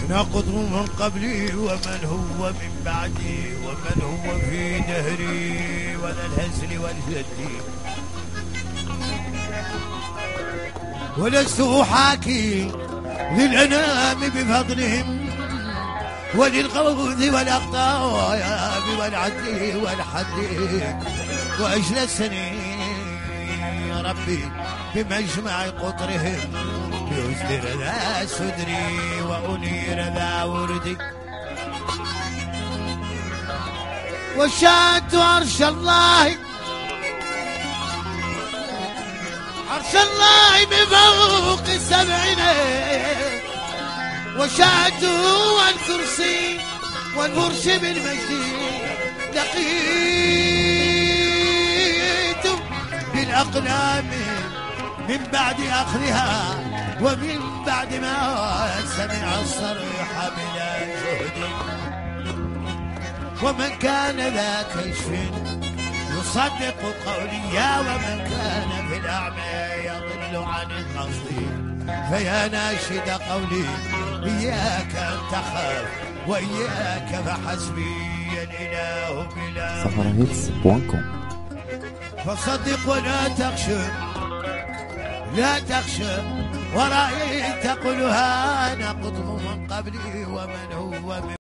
نقض من قبلي ومن هو من بعدي ومن هو في دهري ولا الهزل والجد. ولست أحاكي للأنام بفضلهم وللغوث والأقطاب والعد والحد وأجلسني يا ربي بمجمع قطرهم ليصدر ذا صدري وأنير ذا وردي. وشاهدت عرش الله بفوق السبعين وشاهدت والكرسي والفرش بالمجد لقيت بالأقلام من بعد أخذها ومن بعد ما سمع الصريح بلا جهد. ومن كان ذا كشف يصدق قولي ومن كان في الأعمى يضل عن القصد فيا ناشد قولي إياك أن تخاف وإياك فحسبي الإله بلا safarahits.com. فصدق ولا تخشى لا تخشى ورأيت تقولها نقض من قبلي ومن هو من